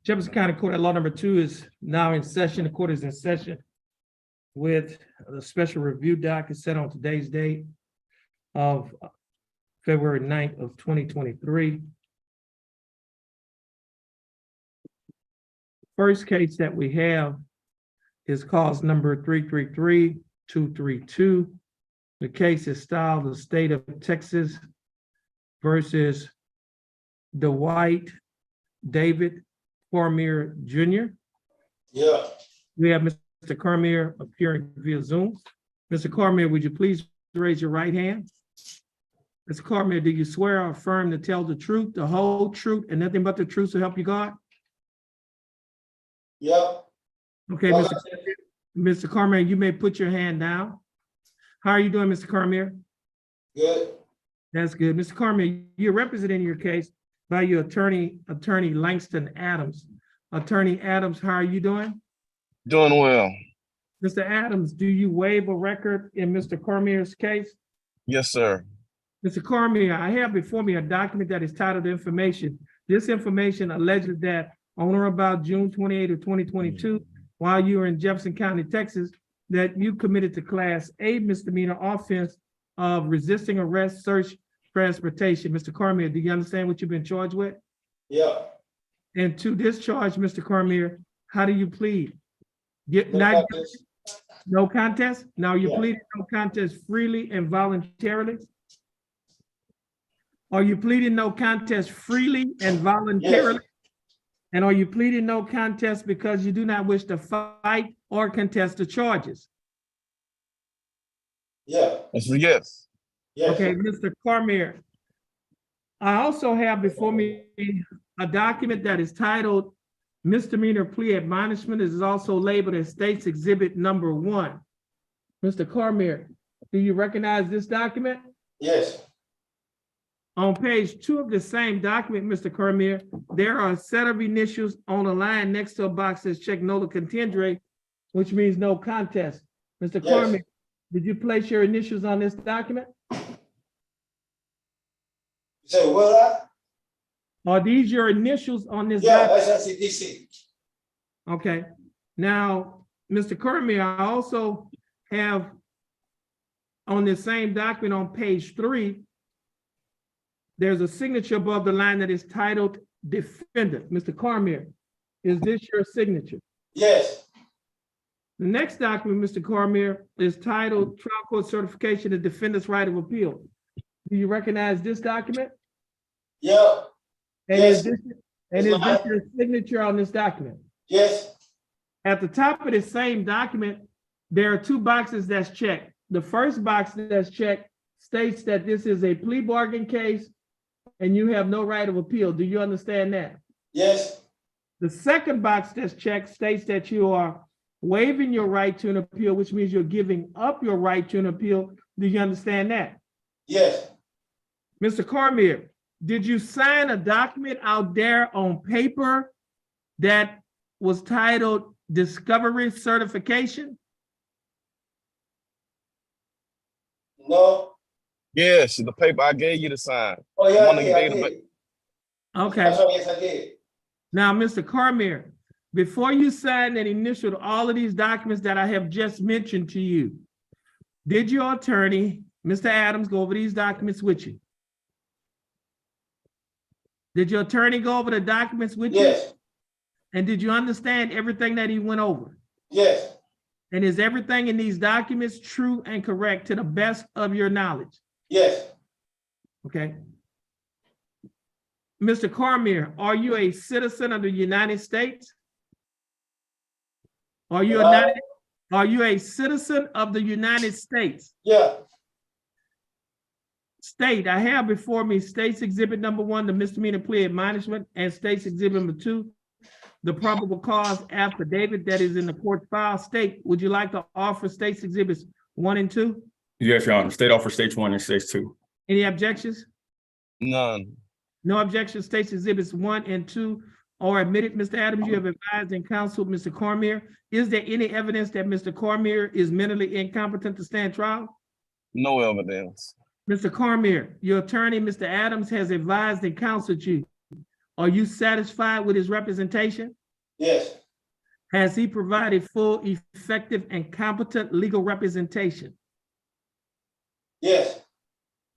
Jefferson County Court at Law number 2 is now in session. The court is in session with the special review docket set on today's date of February 9th of 2023. First case that we have is cause number 333-232. The case is styled the state of Texas versus Dwight David Cormier Jr. Yeah. We have Mr. Cormier appearing via Zoom. Mr. Cormier, would you please raise your right hand? Mr. Cormier, do you swear or affirm to tell the truth, the whole truth, and nothing but the truth to help you God? Yep. Okay, Mr. Cormier, you may put your hand down. How are you doing, Mr. Cormier? Good. That's good. Mr. Cormier, you're representing your case by your attorney Langston Adams. Attorney Adams, how are you doing? Doing well. Mr. Adams, do you waive a record in Mr. Cormier's case? Yes, sir. Mr. Cormier, I have before me a document that is titled information. This information alleges that on or about June 28 of 2022, while you were in Jefferson County, Texas, that you committed to Class A misdemeanor offense of resisting arrest, search, transportation. Mr. Cormier, do you understand what you've been charged with? Yeah. And to this charge, Mr. Cormier, how do you plead? No contest? Now you pleading no contest freely and voluntarily? Are you pleading no contest freely and voluntarily? Yes. And are you pleading no contest because you do not wish to fight or contest the charges? Yeah. Yes. Yes. Okay, Mr. Cormier, I also have before me a document that is titled Misdemeanor Plea Admonishment. It is also labeled as State's Exhibit Number 1. Mr. Cormier, do you recognize this document? Yes. On page 2 of the same document, Mr. Cormier, there are a set of initials on a line next to a box that's checked nolo contendere, which means no contest. Mr. Yes. Cormier, did you place your initials on this document? You say what? Are these your initials on this Yeah, document? SSCDC. Okay. Now, Mr. Cormier, I also have on this same document on page 3, there's a signature above the line that is titled Defendant. Mr. Cormier, is this your signature? Yes. The next document, Mr. Cormier, is titled Trial Court Certification of Defendant's Right of Appeal. Do you recognize this document? Yeah. And Yes. is this your signature on this document? Yes. At the top of the same document, there are 2 boxes that's checked. The first box that's checked states that this is a plea bargain case and you have no right of appeal. Do you understand that? Yes. The second box that's checked states that you are waiving your right to an appeal, which means you're giving up your right to an appeal. Do you understand that? Yes. Mr. Cormier, did you sign a document out there on paper that was titled Discovery Certification? No. Yes, the paper I gave you to sign. Oh, yeah, One of the yeah, I days, did. Okay. Yes, I did. Now, Mr. Cormier, before you signed and initialed all of these documents that I have just mentioned to you, did your attorney, Mr. Adams, go over these documents with you? Did your attorney go over the documents with you? Yes. And did you understand everything that he went over? Yes. And is everything in these documents true and correct to the best of your knowledge? Yes. Okay. Mr. Cormier, are you a citizen of the United States? Are you a citizen of the United States? Yeah. State, I have before me State's Exhibit Number 1, the misdemeanor plea admonishment, and State's Exhibit Number 2, the probable cause affidavit that is in the court file. State, would you like to offer State's Exhibits 1 and 2? Yes, Your Honor. State offer stage 1 and stage 2. Any objections? None. No objections. State's Exhibits 1 and 2 are admitted. Mr. Adams, you have advised and counseled Mr. Cormier. Is there any evidence that Mr. Cormier is mentally incompetent to stand trial? No evidence. Mr. Cormier, your attorney, Mr. Adams, has advised and counseled you Are you satisfied with his representation? Yes. Has he provided full, effective, and competent legal representation? Yes.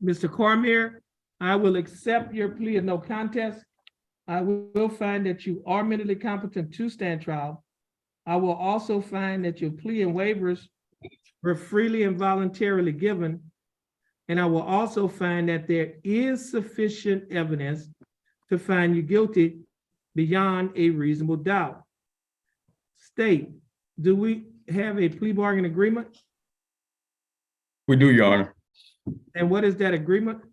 Mr. Cormier, I will accept your plea of no contest. I will find that you are mentally competent to stand trial. I will also find that your plea and waivers were freely and voluntarily given. And I will also find that there is sufficient evidence to find you guilty beyond a reasonable doubt. State, do we have a plea bargain agreement? We do, Your Honor. And what is that agreement?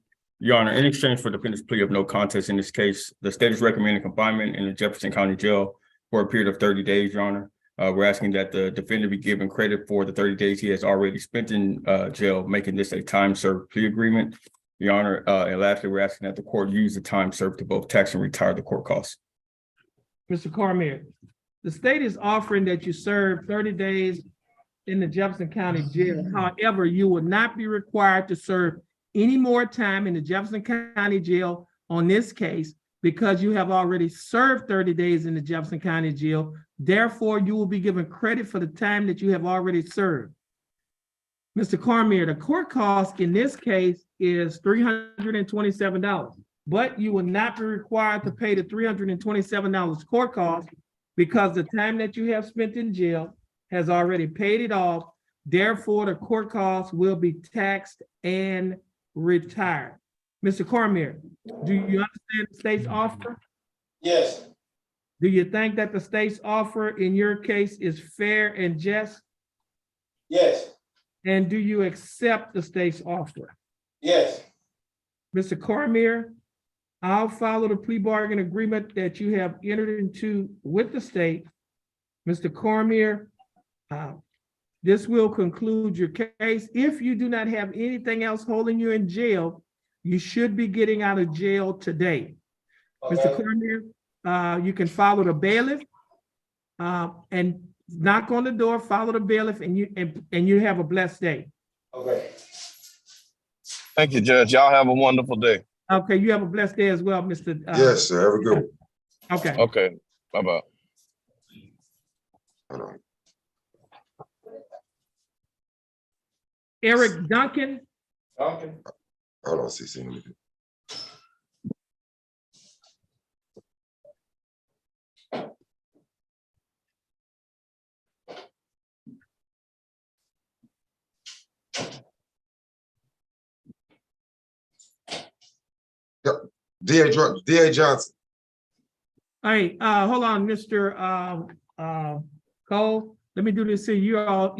Your Honor, in exchange for defendant's plea of no contest in this case, the state is recommending confinement in the Jefferson County Jail for a period of 30 days, Your Honor. We're asking that the defendant be given credit for the 30 days he has already spent in jail, making this a time-served plea agreement, Your Honor. And lastly, we're asking that the court use the time served to both tax and retire the court costs. Mr. Cormier, the state is offering that you serve 30 days in the Jefferson County Jail. However, you will not be required to serve any more time in the Jefferson County Jail on this case because you have already served 30 days in the Jefferson County Jail. Therefore, you will be given credit for the time that you have already served. Mr. Cormier, the court cost in this case is $327, but you will not be required to pay the $327 court cost because the time that you have spent in jail has already paid it off. Therefore, the court costs will be taxed and retired. Mr. Cormier, do you understand the state's offer? Yes. Do you think that the state's offer in your case is fair and just? Yes. And do you accept the state's offer? Yes. Mr. Cormier, I'll follow the plea bargain agreement that you have entered into with the state. Mr. Cormier, this will conclude your case. If you do not have anything else holding you in jail, you should be getting out of jail today. Okay. Mr. Cormier, you can follow the bailiff and knock on the door, follow the bailiff, and you have a blessed day. Okay. Thank you, Judge. Y'all have a wonderful day. Okay, you have a blessed day as well, Mr. Yes, sir. Have a good one. Okay. Okay. Bye-bye. Hold on. Eric Duncan. Duncan. Hold on, CC. Let me do- Yep. DA Johnson. Hey, hold on, Mr. Cole. Let me do this here. You all